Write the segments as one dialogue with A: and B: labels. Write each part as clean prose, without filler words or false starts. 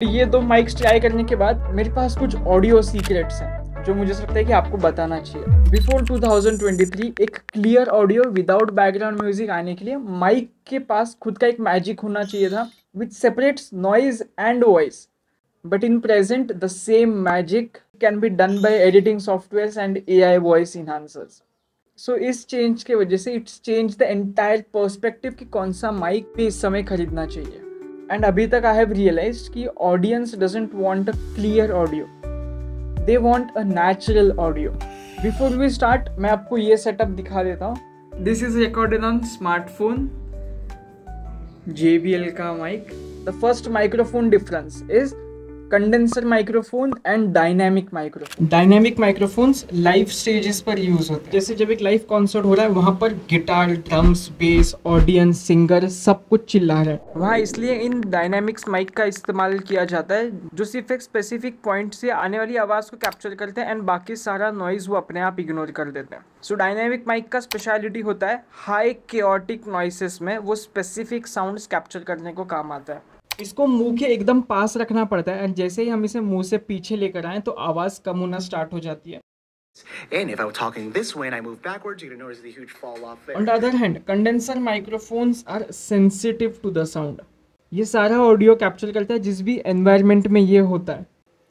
A: ये दो mics try करने के बाद मेरे पास कुछ ऑडियो सीक्रेट्स हैं जो मुझे लगता है कि आपको बताना चाहिए। बिफोर 2023 एक clear audio without background music आने के लिए माइक के पास खुद का एक मैजिक होना चाहिए था which separates noise and voice. But in present the same magic can be done by editing software and AI voice enhancers. So इस चेंज के वजह से it's change the entire perspective कि कौन सा माइक भी इस समय खरीदना चाहिए। एंड अभी तक आई हैव रियलाइज्ड कि audience doesn't want a clear audio, they want a natural audio. Before we start मैं आपको ये सेटअप दिखा देता हूँ। This is recorded on smartphone JBL का mic. The first microphone difference is condenser microphone and dynamic microphone. Dynamic microphones live stages पर use होते हैं। जैसे जब एक लाइव कॉन्सर्ट हो रहा है वहां पर guitar, drums, base, audience, singer सब कुछ चिल्ला रहा है। वहाँ इसलिए इन डायनामिक्स माइक का इस्तेमाल किया जाता है जो सिर्फ एक स्पेसिफिक पॉइंट से आने वाली आवाज को कैप्चर करते हैं एंड बाकी सारा नॉइज वो अपने आप इग्नोर कर देते हैं। सो डायनामिक माइक का स्पेशलिटी होता है हाई केओटिक नॉइसेस में वो स्पेसिफिक साउंड्स कैप्चर करने को काम आता है। इसको मुंह के एकदम पास रखना पड़ता है एंड जैसे ही हम इसे मुंह से पीछे लेकर आए तो आवाज कम होना स्टार्ट हो जाती है।
B: And if I were talking this way and I move backwards, you're gonna notice the huge fall off there.
A: On the other hand, condenser microphones are sensitive to the sound. ये सारा audio capture करता है जिस भी environment में ये होता है।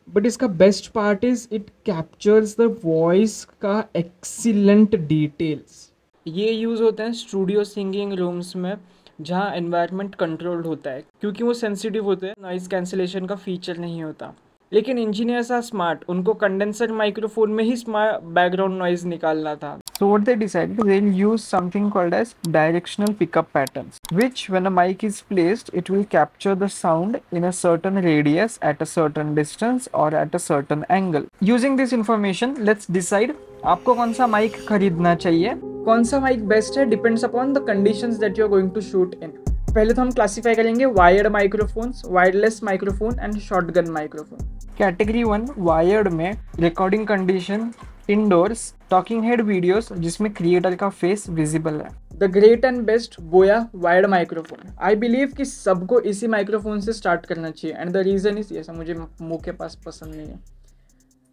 A: बट इसका best part is it captures the voice का एक्सीलेंट डिटेल्स। ये यूज होते हैं स्टूडियो सिंगिंग रूम्स में जहाँ एनवायरनमेंट कंट्रोल्ड होता है क्योंकि वो सेंसिटिव होते हैं, नॉइज कैंसिलेशन का फीचर नहीं होता। लेकिन इंजीनियर्स आर स्मार्ट, उनको कंडेंसर माइक्रोफोन में ही स्मार्ट बैकग्राउंड नॉइज निकालना था। So what they decided, they'll use something called as directional pickup patterns, which when a mic is placed, it will capture the sound in a certain radius, at a certain distance or at a certain angle. Using this information, let's decide आपको कौन सा mic खरीदना चाहिए। कौन सा mic best है depends upon the conditions that you are going to shoot in. पहले तो हम क्लासीफाई करेंगे wired microphones, wireless microphone and shotgun microphone. Category 1 wired में recording condition indoors, talking head videos जिसमें क्रिएटर का फेस विजिबल है। The great and best Boya wired microphone. I believe कि सबको इसी माइक्रोफोन से स्टार्ट करना चाहिए एंड द रीजन इज, ऐसा मुझे मुंह के पास पसंद नहीं है,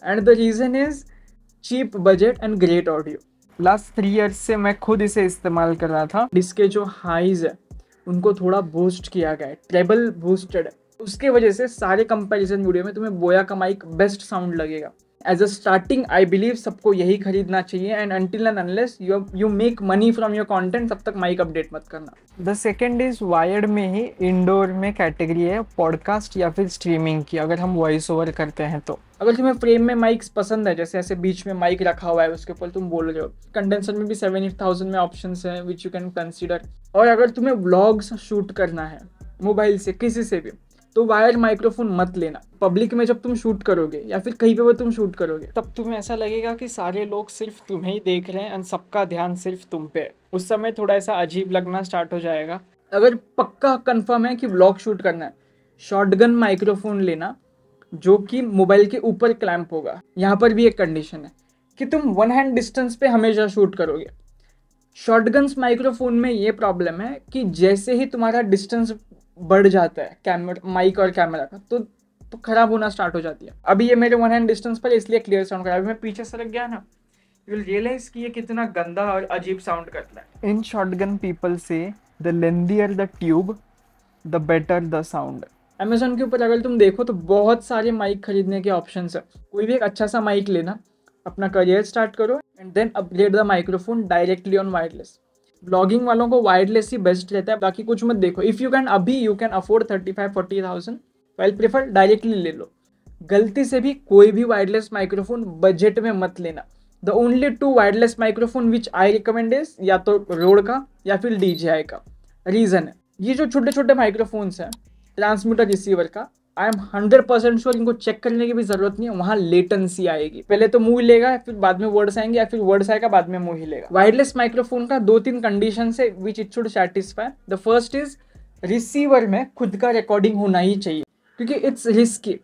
A: and the reason is cheap budget and great audio. Last 3 years से मैं खुद इसे इस्तेमाल कर रहा था। इसके जो हाइज है उनको थोड़ा बूस्ट किया गया है, ट्रेबल बूस्टेड है। उसके वजह से सारे कंपैरिजन वीडियो में तुम्हें बोया का माइक बेस्ट साउंड लगेगा। As a starting I believe सबको यही खरीदना चाहिए and until and unless you make money from your content तब तक माइक अपडेट मत करना। द सेकेंड इज वायर्ड में ही इंडोर में कैटेगरी है पॉडकास्ट या फिर स्ट्रीमिंग की, अगर हम वॉइस ओवर करते हैं तो। अगर तुम्हें फ्रेम में माइक्स पसंद है, जैसे ऐसे बीच में माइक रखा हुआ है उसके ऊपर तुम बोल रहे हो, कंडेंसर में भी 7000 में ऑप्शंस हैं विच यू कैन कंसीडर। और अगर तुम्हें व्लॉग्स शूट करना है मोबाइल से किसी से भी तो वायर माइक्रोफोन मत लेना। पब्लिक में जब तुम शूट करोगे या फिर कहीं पे भी तुम शूट करोगे तब तुम्हें ऐसा लगेगा कि सारे लोग सिर्फ तुम्हें ही देख रहे हैं एंड सबका ध्यान सिर्फ तुम पे। उस समय थोड़ा ऐसा अजीब लगना स्टार्ट हो जाएगा। अगर पक्का कंफर्म है कि व्लॉग शूट करना है, शॉटगन माइक्रोफोन लेना जो कि मोबाइल के ऊपर क्लैंप होगा। यहाँ पर भी एक कंडीशन है कि तुम 1 हैंड डिस्टेंस पे हमेशा शूट करोगे। शॉटगन्स माइक्रोफोन में ये प्रॉब्लम है कि जैसे ही तुम्हारा डिस्टेंस बढ़ जाता है कैमरा, माइक और कैमरा का, तो खराब होना स्टार्ट हो जाती है। अभी ये मेरे 1 हैंड डिस्टेंस पर इसलिए क्लियर साउंड कर रहा है। अभी मैं पीछे सरक गया ना, यू विल रियलाइज कि ये कितना गंदा और अजीब साउंड करता है। In shotgun people say the lengthier the tube the better the sound. Amazon के ऊपर अगर तुम देखो तो बहुत सारे माइक खरीदने के ऑप्शन है। कोई भी एक अच्छा सा माइक लेना, अपना करियर स्टार्ट करो and then upgrade the microphone directly on wireless. Blogging वालों को वायरलेस ही बेस्ट रहता है, बाकी कुछ मत देखो। इफ़ यू कैन, अभी you can afford 35-40,000, well prefer directly ले लो। गलती से भी कोई भी वायरलेस माइक्रोफोन बजट में मत लेना। The only 2 wireless microphone which I recommend is या तो रोड का या फिर DJI का। रीज़न है ये जो छोटे छोटे माइक्रोफोन्स हैं ट्रांसमीटर रिसीवर का, आई एम 100% श्योर इनको चेक करने की भी जरूरत नहीं है, वहाँ लेटेंसी आएगी। पहले तो मुंह लेगा फिर बाद में वर्ड्स आएंगे या फिर वर्ड्स आएगा बाद में मुंह हिलेगा। वायरलेस माइक्रोफोन का 2-3 कंडीशन है which it should satisfy. The first is receiver में खुद का रिकॉर्डिंग होना ही चाहिए क्योंकि इट्स रिस्की।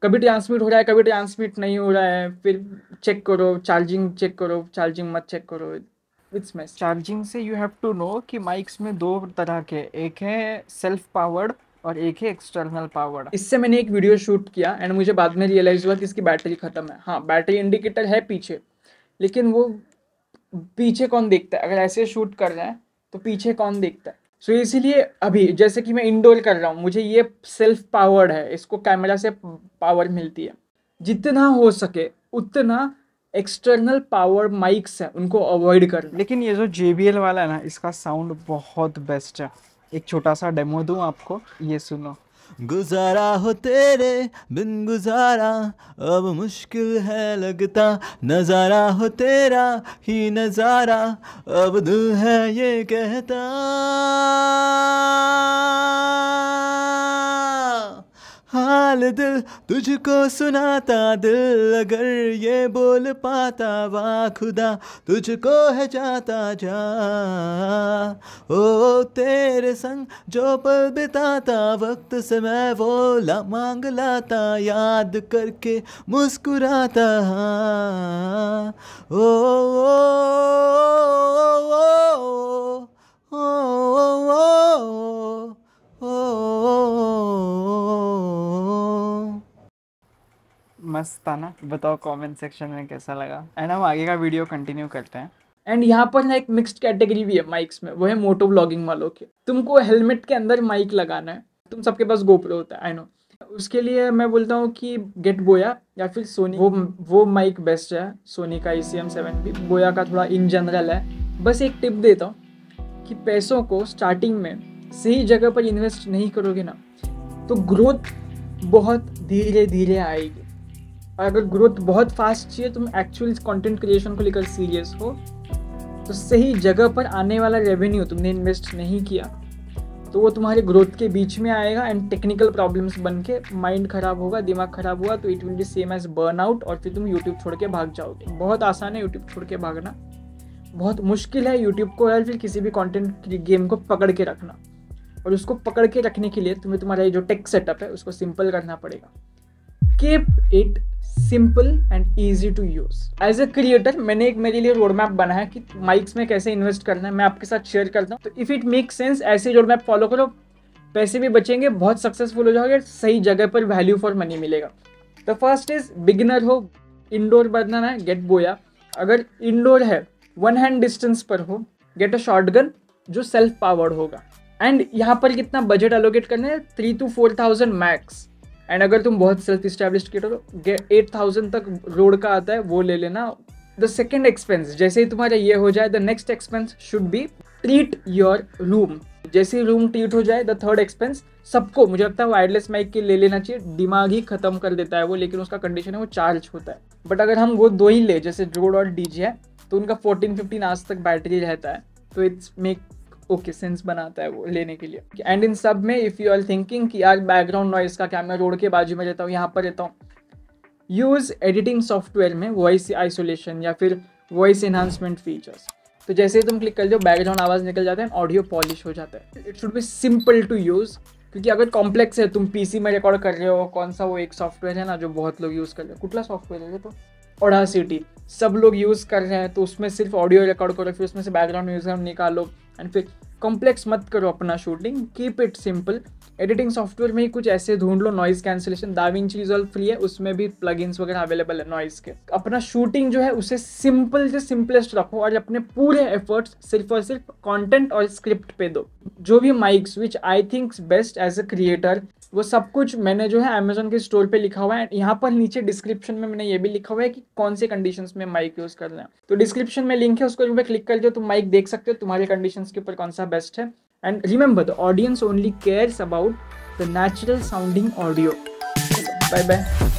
A: कभी ट्रांसमिट हो रहा है, कभी ट्रांसमिट नहीं हो रहा है, फिर चेक करो, चार्जिंग चेक करो, चार्जिंग मत चेक करो, इट्स मैस। चार्जिंग से यू हैव टू नो कि माइक्स में 2 तरह के, एक है सेल्फ पावर्ड और एक है एक्सटर्नल पावर। इससे मैंने एक वीडियो शूट किया एंड मुझे बाद में रियलाइज हुआ कि इसकी बैटरी खत्म है। हाँ, बैटरी इंडिकेटर है पीछे, लेकिन वो पीछे कौन देखता है? अगर ऐसे शूट कर रहे हैं तो पीछे कौन देखता है? सो इसीलिए अभी जैसे कि मैं इंडोर कर रहा हूँ, मुझे ये सेल्फ पावर्ड है, इसको कैमरा से पावर मिलती है। जितना हो सके उतना एक्सटर्नल पावर माइक्स है उनको अवॉइड कर। लेकिन ये जो JBL वाला है ना, इसका साउंड बहुत बेस्ट है। एक छोटा सा डेमो दूं आपको, ये सुनो।
C: गुजारा हो तेरे बिन गुजारा अब मुश्किल है लगता, नजारा हो तेरा ही नजारा अब दिल है ये कहता, हाल दिल तुझको सुनाता, दिल अगर ये बोल पाता, वाह खुदा तुझको है जाता जा, ओ तेरे संग जो पल बिताता, वक्त से मैं वो मांग लाता, याद करके मुस्कुराता, ओ ओ
A: मस्त था ना? बताओ कमेंट सेक्शन में कैसा लगा। एंड हम आगे का वीडियो कंटिन्यू करते हैं। एंड यहाँ पर ना एक मिक्स्ड कैटेगरी भी है माइक्स में, वो है मोटो व्लॉगिंग वालों के। तुमको हेलमेट के अंदर माइक लगाना है, तुम सबके पास गोप्रो होता है, आई नो। उसके लिए मैं बोलता हूँ कि गेट बोया या फिर सोनी, वो माइक बेस्ट है। सोनी का ECM7B, बोया का थोड़ा इन जनरल है। बस एक टिप देता हूँ कि पैसों को स्टार्टिंग में सही जगह पर इन्वेस्ट नहीं करोगे ना, तो ग्रोथ बहुत धीरे धीरे आएगी। और अगर ग्रोथ बहुत फास्ट चाहिए, तुम एक्चुअल कंटेंट क्रिएशन को लेकर सीरियस हो, तो सही जगह पर आने वाला रेवेन्यू तुमने इन्वेस्ट नहीं किया तो वो तुम्हारे ग्रोथ के बीच में आएगा एंड टेक्निकल प्रॉब्लम्स बन के माइंड खराब होगा, दिमाग खराब हुआ, तो it will be same as burnout और फिर तुम यूट्यूब छोड़ के भाग जाओगे। बहुत आसान है यूट्यूब छोड़ के भागना, बहुत मुश्किल है यूट्यूब को या फिर किसी भी कॉन्टेंट गेम को पकड़ के रखना। और उसको पकड़ के रखने के लिए तुम्हें तुम्हारा जो टेक सेटअप है उसको सिंपल करना पड़ेगा। Keep it simple and easy to use. As a creator मैंने एक मेरे लिए रोड मैप बनाया कि माइक्स में कैसे इन्वेस्ट करना है, मैं आपके साथ शेयर करता हूँ। तो इफ इट मेक सेंस, ऐसे रोड मैप फॉलो करो, पैसे भी बचेंगे, बहुत सक्सेसफुल हो जाओगे, सही जगह पर वैल्यू फॉर मनी मिलेगा। द फर्स्ट इज बिगिनर हो, इंडोर बनाना है, गेट बोया। अगर इंडोर है, 1 हैंड डिस्टेंस पर हो, गेट अ शॉटगन जो सेल्फ पावर्ड होगा। एंड यहाँ पर कितना बजट एलोकेट करना है, 3 to 4,000 मैक्स। एंड अगर तुम बहुत सेल्फ इस्टेब्लिश किए तो 8,000 तक रोड का आता है, वो ले लेना। द सेकेंड एक्सपेंस, जैसे ही तुम्हारा ये हो जाए, the next expense should be treat your room. जैसे ही रूम ट्रीट हो जाए, द थर्ड एक्सपेंस सबको, मुझे लगता है वायरलेस माइक के ले लेना चाहिए। दिमाग ही खत्म कर देता है वो, लेकिन उसका कंडीशन है वो चार्ज होता है। बट अगर हम वो दो ही ले, जैसे रोड और DJ है, तो उनका 14-15 आवर्स तक बैटरी रहता है, तो इट्स मेक ओके सेंस बनाता है वो लेने के लिए। एंड इन सब में इफ़ यू आर थिंकिंग कि यार बैकग्राउंड नॉइस का क्या, मैं रोड के बाजू में रहता हूँ, यहाँ पर रहता हूँ, यूज़ एडिटिंग सॉफ्टवेयर में वॉइस आइसोलेशन या फिर वॉइस एनहांसमेंट फीचर्स। तो जैसे ही तुम क्लिक कर दो, बैकग्राउंड आवाज़ निकल जाता है, ऑडियो पॉलिश हो जाता है। It should be simple to use, क्योंकि अगर कॉम्प्लेक्स है, तुम PC में रिकॉर्ड कर रहे हो, कौन सा वो एक सॉफ्टवेयर है ना जो बहुत लोग यूज़ कर रहे हैं, कुटला सॉफ्टवेयर है तो ऑडासिटी, सब लोग यूज़ कर रहे हैं, तो उसमें सिर्फ ऑडियो रिकॉर्ड करो, फिर उसमें से बैकग्राउंड म्यूजिक निकालो एंड फिर कॉम्प्लेक्स मत करो अपना shooting, keep it simple. Editing software में ही कुछ ऐसे ढूंढ लो, noise cancellation, DaVinci Resolve free है, उसमें भी प्लगइन्स वगैरह अवेलेबल है नॉइज के। अपना शूटिंग जो है उसे सिंपल से सिंपलेस्ट रखो और अपने पूरे एफर्ट्स सिर्फ और सिर्फ कंटेंट और स्क्रिप्ट पे दो। जो भी mics which I think best as a creator, वो सब कुछ मैंने जो है अमेजोन के स्टोर पे लिखा हुआ है। यहाँ पर नीचे डिस्क्रिप्शन में मैंने ये भी लिखा हुआ है कि कौन से कंडीशंस में माइक यूज़ करना है। तो डिस्क्रिप्शन में लिंक है, उसको पे क्लिक कर दो, तुम माइक देख सकते हो तुम्हारे कंडीशंस के ऊपर कौन सा बेस्ट है। And remember, the audience only cares about the natural sounding audio. Bye bye.